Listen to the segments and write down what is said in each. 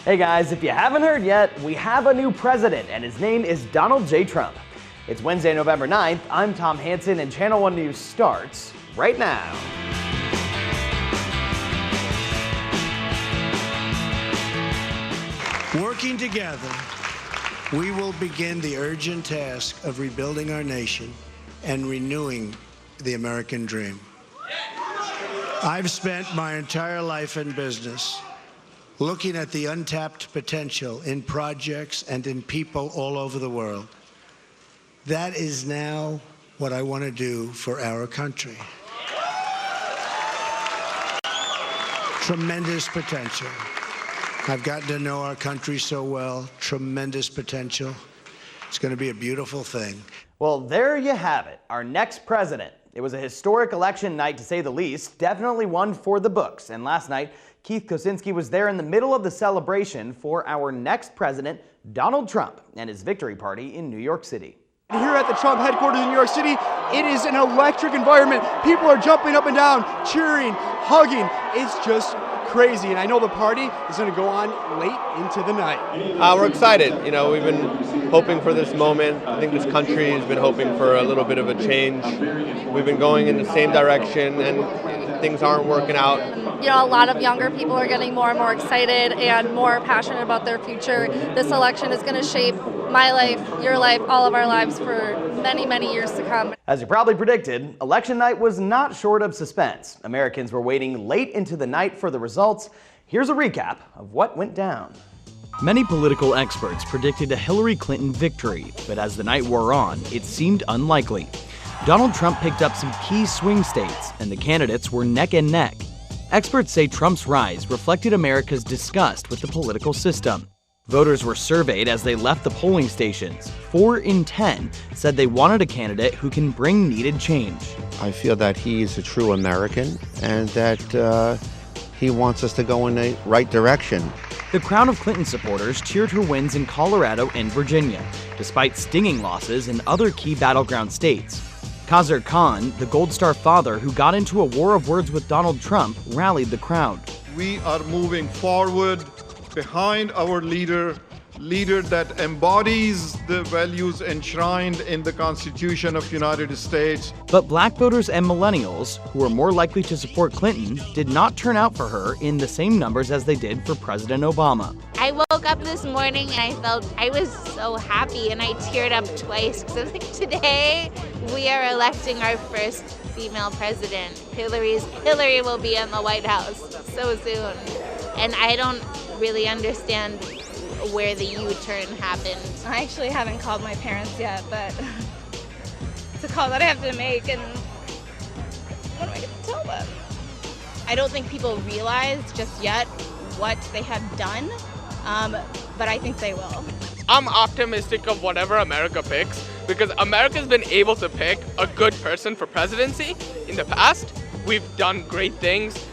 Hey guys, if you haven't heard yet, we have a new president and his name is Donald J. Trump. It's Wednesday, November 9th. I'm Tom Hanson and Channel 1 News starts right now. Working together, we will begin the urgent task of rebuilding our nation and renewing the American dream. I've spent my entire life in business looking at the untapped potential in projects and in people all over the world. That is now what I want to do for our country. Tremendous potential. I've gotten to know our country so well. Tremendous potential. It's going to be a beautiful thing. Well, there you have it, our next president. It was a historic election night, to say the least, definitely one for the books. And last night, Keith Kosinski was there in the middle of the celebration for our next president, Donald Trump, and his victory party in New York City. Here at the Trump headquarters in New York City, it is an electric environment. People are jumping up and down, cheering, hugging. It's just crazy, and I know the party is going to go on late into the night. We're excited. You know, we've been hoping for this moment. I think this country has been hoping for a little bit of a change. We've been going in the same direction, and things aren't working out. You know, a lot of younger people are getting more and more excited and more passionate about their future. This election is going to shape my life, your life, all of our lives for many, many years to come. As you probably predicted, election night was not short of suspense. Americans were waiting late into the night for the results. Here's a recap of what went down. Many political experts predicted a Hillary Clinton victory, but as the night wore on, it seemed unlikely. Donald Trump picked up some key swing states, and the candidates were neck and neck. Experts say Trump's rise reflected America's disgust with the political system. Voters were surveyed as they left the polling stations. 4 in 10 said they wanted a candidate who can bring needed change. I feel that he is a true American and that he wants us to go in the right direction. The crowd of Clinton supporters cheered her wins in Colorado and Virginia, despite stinging losses in other key battleground states. Khazar Khan, the Gold Star father who got into a war of words with Donald Trump, rallied the crowd. We are moving forward behind our leader that embodies the values enshrined in the Constitution of the United States. But black voters and millennials, who were more likely to support Clinton, did not turn out for her in the same numbers as they did for President Obama. I woke up this morning and I was so happy, and I teared up twice because I was like, today we are electing our first female president. Hillary will be in the White House so soon. And I don't really understand where the U-turn happened. I actually haven't called my parents yet, but it's a call that I have to make, and what am I going to tell them? I don't think people realize just yet what they have done, but I think they will. I'm optimistic of whatever America picks, because America's been able to pick a good person for presidency in the past. We've done great things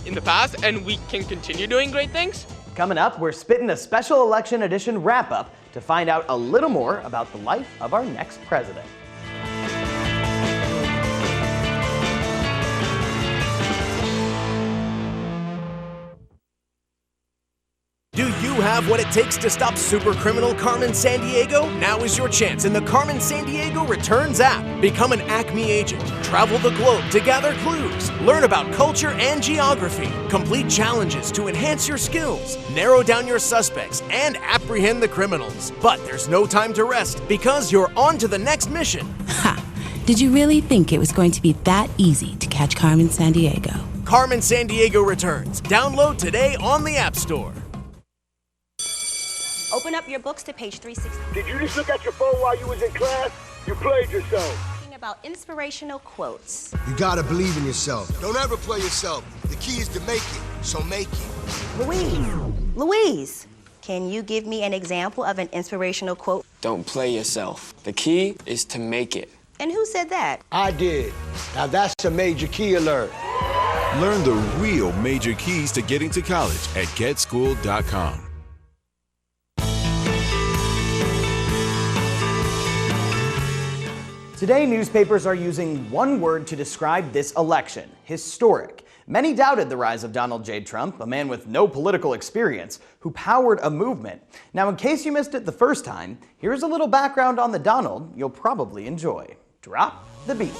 in the past, and we can continue doing great things. Coming up, we're spitting a special election edition wrap-up to find out a little more about the life of our next president. Do you have what it takes to stop super criminal Carmen Sandiego? Now is your chance in the Carmen Sandiego Returns app. Become an Acme agent, travel the globe to gather clues, learn about culture and geography, complete challenges to enhance your skills, narrow down your suspects, and apprehend the criminals. But there's no time to rest because you're on to the next mission. Ha! Did you really think it was going to be that easy to catch Carmen Sandiego? Carmen Sandiego Returns. Download today on the App Store. Open up your books to page 360. Did you just look at your phone while you was in class? You played yourself. About inspirational quotes. You gotta believe in yourself. Don't ever play yourself. The key is to make it, so make it. Louise, can you give me an example of an inspirational quote? Don't play yourself. The key is to make it. And who said that? I did. Now that's a major key alert. Learn the real major keys to getting to college at getschool.com. Today, newspapers are using one word to describe this election: historic. Many doubted the rise of Donald J. Trump, a man with no political experience, who powered a movement. Now, in case you missed it the first time, here's a little background on the Donald you'll probably enjoy. Drop the beat.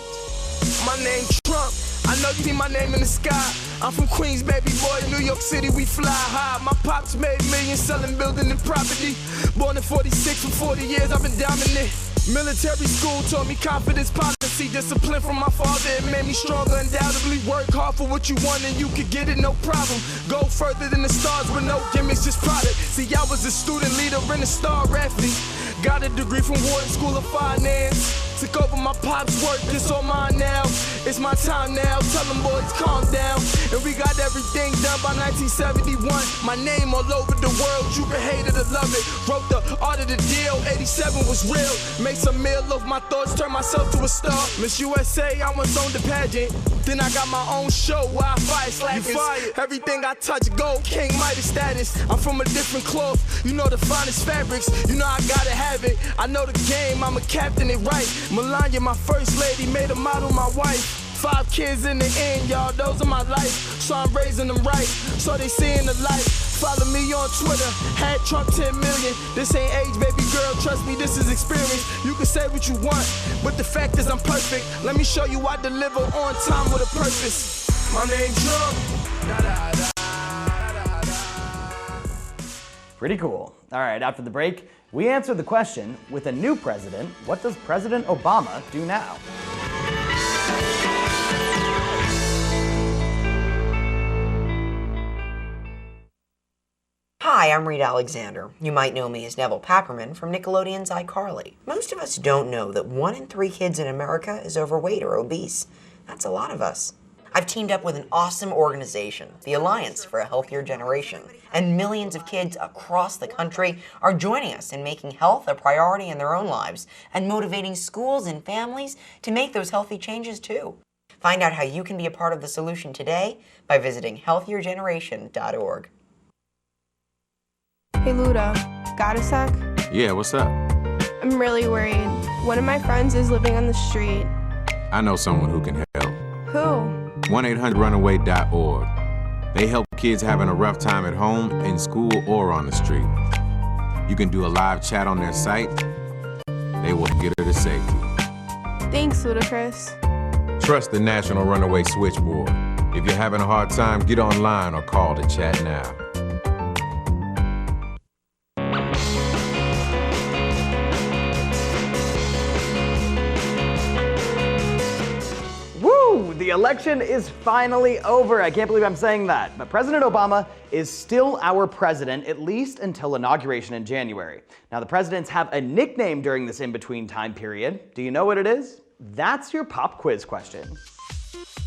My name Trump. I know you see my name in the sky. I'm from Queens, baby boy, New York City, we fly high. My pops made millions selling building and property. Born in 46, for 40 years I've been dominant. Military school taught me confidence, policy, discipline from my father. It made me stronger, undoubtedly. Work hard for what you want and you could get it, no problem. Go further than the stars with no gimmicks, just product. See, I was a student leader and a star athlete. Got a degree from Wharton School of Finance. Took over my pop's work, it's all mine now. It's my time now, tell them boys calm down. And we got everything done by 1971. My name all over the world, you can hate it or love it. Wrote the art of the deal, 87 was real. Made some meal of my thoughts, turned myself to a star. Miss USA, I once owned the pageant. Then I got my own show where I fight slackers. Everything I touch gold, King Midas status. I'm from a different cloth, you know the finest fabrics. You know I gotta have it, I know the game, I'm a captain it right. Melania, my first lady, made a model my wife. 5 kids in the end, y'all, those are my life. So I'm raising them right, so they seeing the light. Follow me on Twitter, had Trump 10 million. This ain't age, baby girl, trust me, this is experience. You can say what you want, but the fact is I'm perfect. Let me show you I deliver on time with a purpose. My name's Trump. Pretty cool. All right, after the break, we answer the question, with a new president, what does President Obama do now? Hi, I'm Reed Alexander. You might know me as Neville Papperman from Nickelodeon's iCarly. Most of us don't know that 1 in 3 kids in America is overweight or obese. That's a lot of us. I've teamed up with an awesome organization, the Alliance for a Healthier Generation, and millions of kids across the country are joining us in making health a priority in their own lives and motivating schools and families to make those healthy changes too. Find out how you can be a part of the solution today by visiting healthiergeneration.org. Hey Luda, got a sec? Yeah, what's up? I'm really worried. One of my friends is living on the street. I know someone who can help. Who? 1-800-RUNAWAY.org. They help kids having a rough time at home, in school, or on the street. You can do a live chat on their site. They will get her to safety. Thanks, Ludacris. Trust the National Runaway Switchboard. If you're having a hard time, get online or call to chat now. The election is finally over. I can't believe I'm saying that. But President Obama is still our president, at least until inauguration in January. Now, the presidents have a nickname during this in-between time period. Do you know what it is? That's your pop quiz question.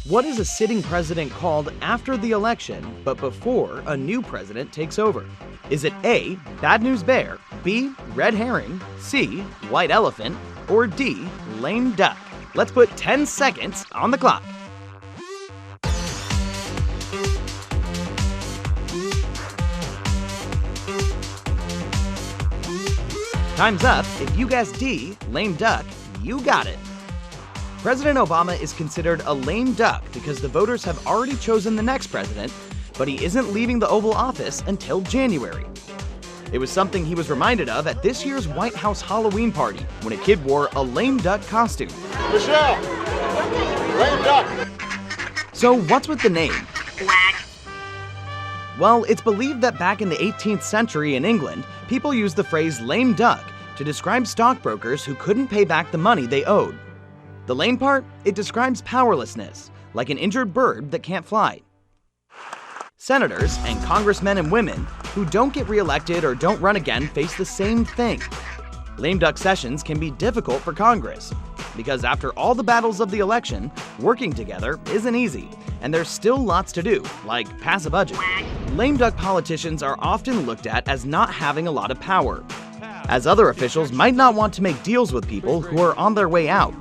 What is a sitting president called after the election, but before a new president takes over? Is it A, Bad News Bear, B, Red Herring, C, White Elephant, or D, Lame Duck? Let's put 10 seconds on the clock. Time's up. If you guessed D, lame duck, you got it. President Obama is considered a lame duck because the voters have already chosen the next president, but he isn't leaving the Oval Office until January. It was something he was reminded of at this year's White House Halloween party when a kid wore a lame duck costume. Michelle, lame duck. So what's with the name? Quack. Well, it's believed that back in the 18th century in England, people used the phrase lame duck to describe stockbrokers who couldn't pay back the money they owed. The lame part? It describes powerlessness, like an injured bird that can't fly. Senators and congressmen and women who don't get reelected or don't run again face the same thing. Lame duck sessions can be difficult for Congress, because after all the battles of the election, working together isn't easy, and there's still lots to do, like pass a budget. Lame duck politicians are often looked at as not having a lot of power, as other officials might not want to make deals with people who are on their way out.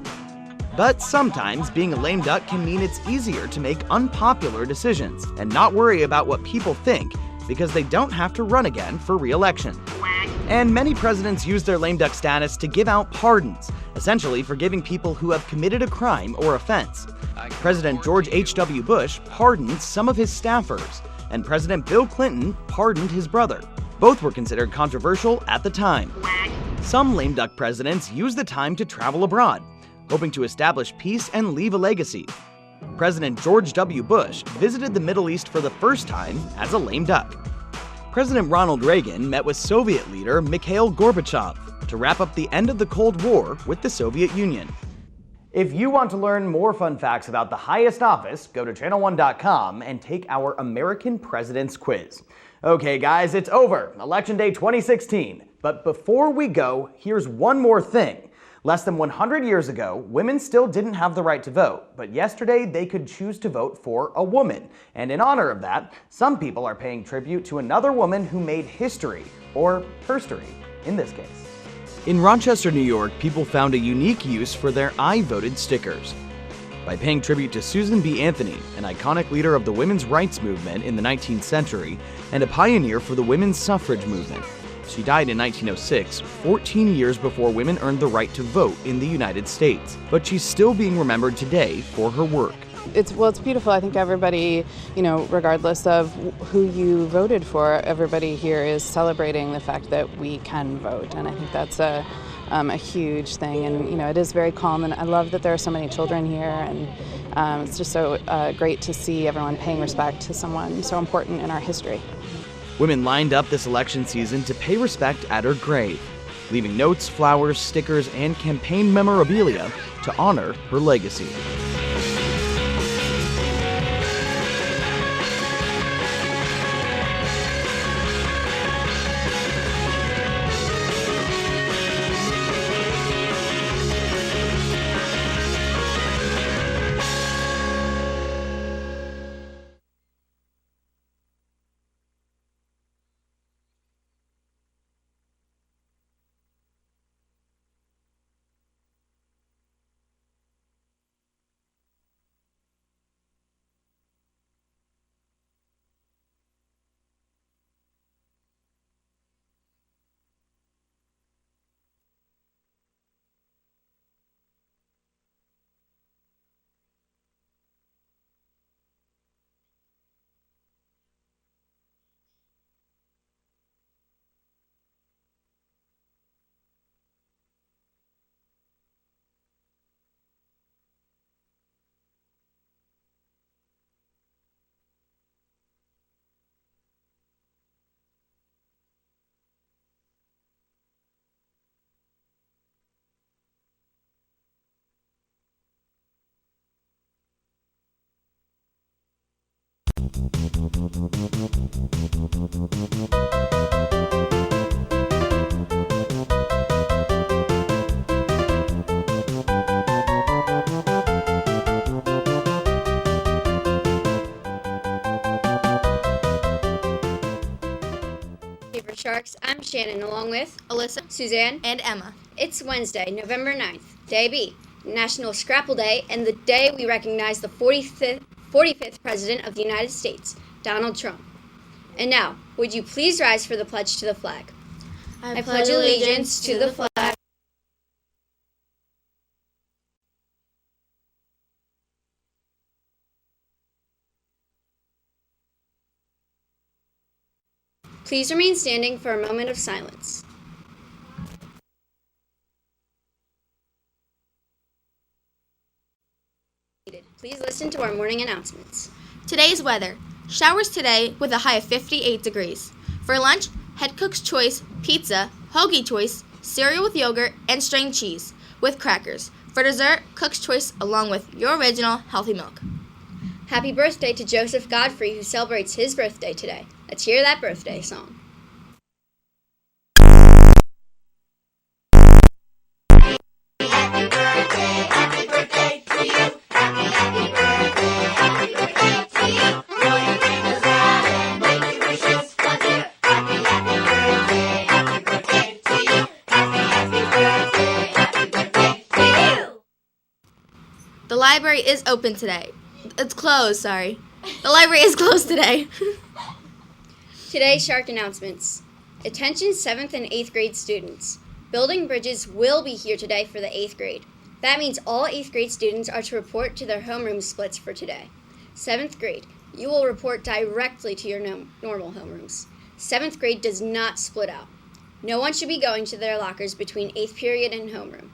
But sometimes being a lame duck can mean it's easier to make unpopular decisions and not worry about what people think because they don't have to run again for re-election. And many presidents use their lame duck status to give out pardons, essentially forgiving people who have committed a crime or offense. President George H.W. Bush pardoned some of his staffers, and President Bill Clinton pardoned his brother. Both were considered controversial at the time. Some lame duck presidents used the time to travel abroad, hoping to establish peace and leave a legacy. President George W. Bush visited the Middle East for the first time as a lame duck. President Ronald Reagan met with Soviet leader Mikhail Gorbachev to wrap up the end of the Cold War with the Soviet Union. If you want to learn more fun facts about the highest office, go to channel1.com and take our American Presidents quiz. Okay guys, it's over, Election Day 2016. But before we go, here's one more thing. Less than 100 years ago, women still didn't have the right to vote, but yesterday they could choose to vote for a woman. And in honor of that, some people are paying tribute to another woman who made history, or herstory in this case. In Rochester, New York, people found a unique use for their I voted stickers. By paying tribute to Susan B. Anthony, an iconic leader of the women's rights movement in the 19th century and a pioneer for the women's suffrage movement. She died in 1906, 14 years before women earned the right to vote in the United States. But she's still being remembered today for her work. It's beautiful. I think everybody, regardless of who you voted for, everybody here is celebrating the fact that we can vote. And I think that's a huge thing. And, it is very calm. And I love that there are so many children here. And it's just so great to see everyone paying respect to someone so important in our history. Women lined up this election season to pay respect at her grave, leaving notes, flowers, stickers, and campaign memorabilia to honor her legacy. Shafer Sharks, I'm Shannon, along with Alyssa, Suzanne, and Emma. It's Wednesday, November 9th, Day B, National Scrapple Day, and the day we recognize the 45th President of the United States, Donald Trump. And now, would you please rise for the pledge to the flag? I pledge allegiance to the flag. Please remain standing for a moment of silence. Please listen to our morning announcements. Today's weather. Showers today with a high of 58 degrees. For lunch, Head Cook's Choice pizza, hoagie choice, cereal with yogurt, and string cheese with crackers. For dessert, Cook's Choice along with your original healthy milk. Happy birthday to Joseph Godfrey, who celebrates his birthday today. Let's hear that birthday song. The library is open today. It's closed, sorry. The library is closed today. Today's shark announcements. Attention 7th and 8th grade students. Building bridges will be here today for the 8th grade. That means all 8th grade students are to report to their homeroom splits for today. 7th grade, you will report directly to your normal homerooms. 7th grade does not split out. No one should be going to their lockers between 8th period and homeroom.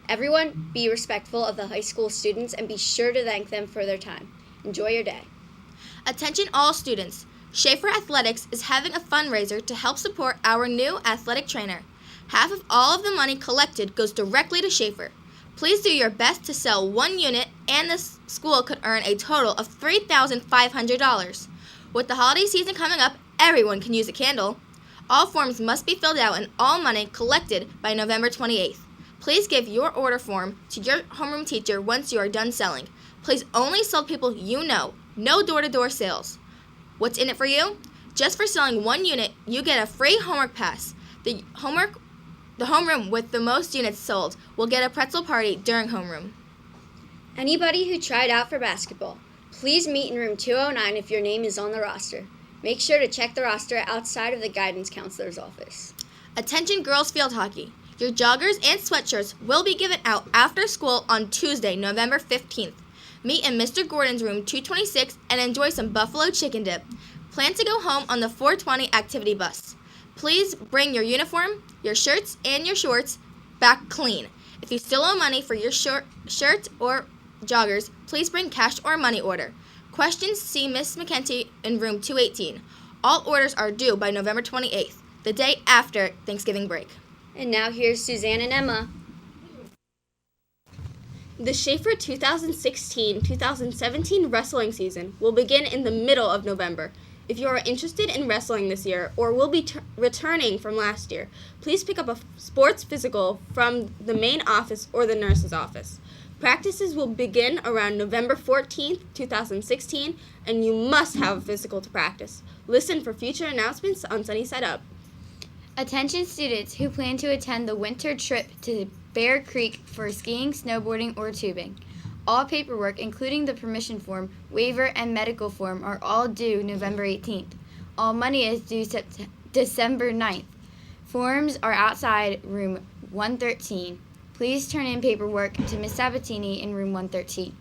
Everyone be respectful of the high school students and be sure to thank them for their time. Enjoy your day. Attention all students. Shafer Athletics is having a fundraiser to help support our new athletic trainer. Half of all of the money collected goes directly to Shafer. Please do your best to sell 1 unit and the school could earn a total of $3,500. With the holiday season coming up, everyone can use a candle. All forms must be filled out and all money collected by November 28th. Please give your order form to your homeroom teacher once you are done selling. Please only sell to people you know. No door-to-door sales. What's in it for you? Just for selling 1 unit, you get a free homework pass. The homeroom with the most units sold will get a pretzel party during homeroom. Anybody who tried out for basketball, please meet in room 209 if your name is on the roster. Make sure to check the roster outside of the guidance counselor's office. Attention girls field hockey. Your joggers and sweatshirts will be given out after school on Tuesday, November 15th. Meet in Mr. Gordon's room 226 and enjoy some buffalo chicken dip. Plan to go home on the 420 activity bus. Please bring your uniform, your shirts, and your shorts back clean. If you still owe money for your shirt or joggers, please bring cash or money order. Questions, see Miss McKenty in room 218. All orders are due by November 28th, the day after Thanksgiving break. And now here's Suzanne and Emma. The Shafer 2016-2017 wrestling season will begin in the middle of November. If you are interested in wrestling this year or will be returning from last year, please pick up a sports physical from the main office or the nurse's office. Practices will begin around November 14th, 2016, and you must have a physical to practice. Listen for future announcements on Sunny Side Up. Attention students who plan to attend the winter trip to Bear Creek for skiing, snowboarding, or tubing. All paperwork, including the permission form, waiver, and medical form, are all due November 18th. All money is due December 9th. Forms are outside room 113. Please turn in paperwork to Ms. Sabatini in room 113.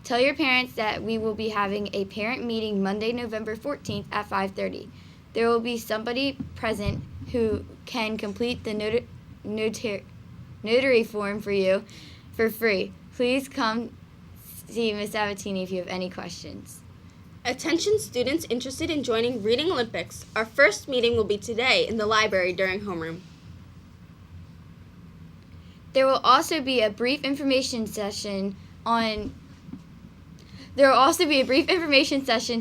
Tell your parents that we will be having a parent meeting Monday, November 14th at 5:30. There will be somebody present who can complete the notary form for you for free. Please come see Ms. Sabatini if you have any questions. Attention students interested in joining Reading Olympics. Our first meeting will be today in the library during homeroom. There will also be a brief information session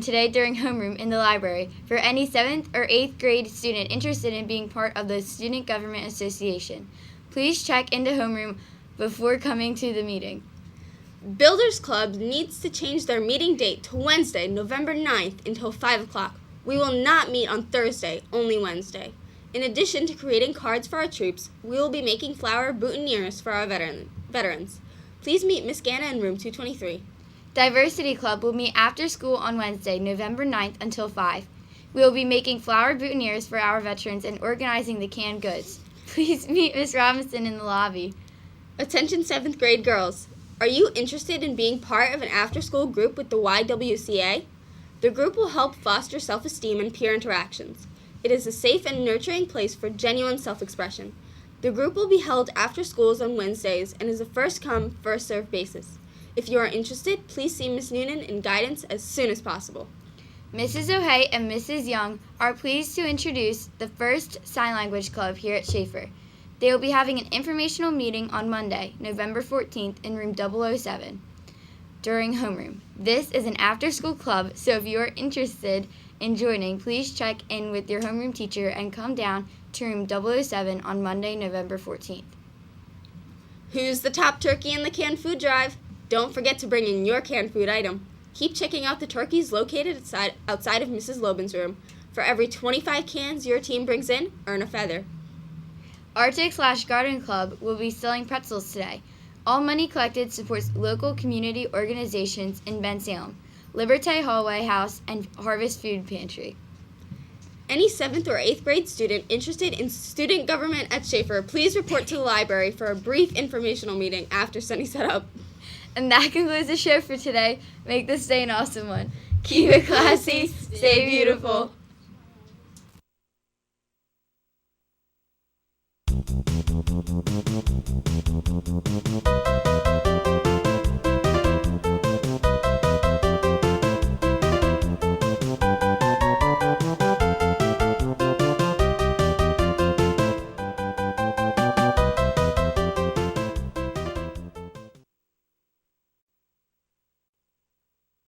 today during homeroom in the library for any 7th or 8th grade student interested in being part of the Student Government Association. Please check into homeroom before coming to the meeting. Builders Club needs to change their meeting date to Wednesday, November 9th until 5 o'clock. We will not meet on Thursday, only Wednesday. In addition to creating cards for our troops, we will be making flower boutonnieres for our veterans. Please meet Miss Ganna in room 223. Diversity Club will meet after school on Wednesday, November 9th until 5. We will be making flower boutonnieres for our veterans and organizing the canned goods. Please meet Miss Robinson in the lobby. Attention 7th grade girls. Are you interested in being part of an after-school group with the YWCA? The group will help foster self-esteem and peer interactions. It is a safe and nurturing place for genuine self-expression. The group will be held after schools on Wednesdays and is a first-come, first-served basis. If you are interested, please see Ms. Noonan in guidance as soon as possible. Mrs. O'Hay and Mrs. Young are pleased to introduce the first Sign Language Club here at Shafer. They will be having an informational meeting on Monday, November 14th in room 007 during homeroom. This is an after-school club, so if you are interested in joining, please check in with your homeroom teacher and come down to room 007 on Monday, November 14th. Who's the top turkey in the canned food drive? Don't forget to bring in your canned food item. Keep checking out the turkeys located outside of Mrs. Loban's room. For every 25 cans your team brings in, earn a feather. Arctic/Garden Club will be selling pretzels today. All money collected supports local community organizations in Bensalem, Liberté Hallway House, and Harvest Food Pantry. Any 7th or 8th grade student interested in student government at Shafer, please report to the library for a brief informational meeting after Sunny set up. And that concludes the show for today. Make this day an awesome one. Keep it classy, stay beautiful.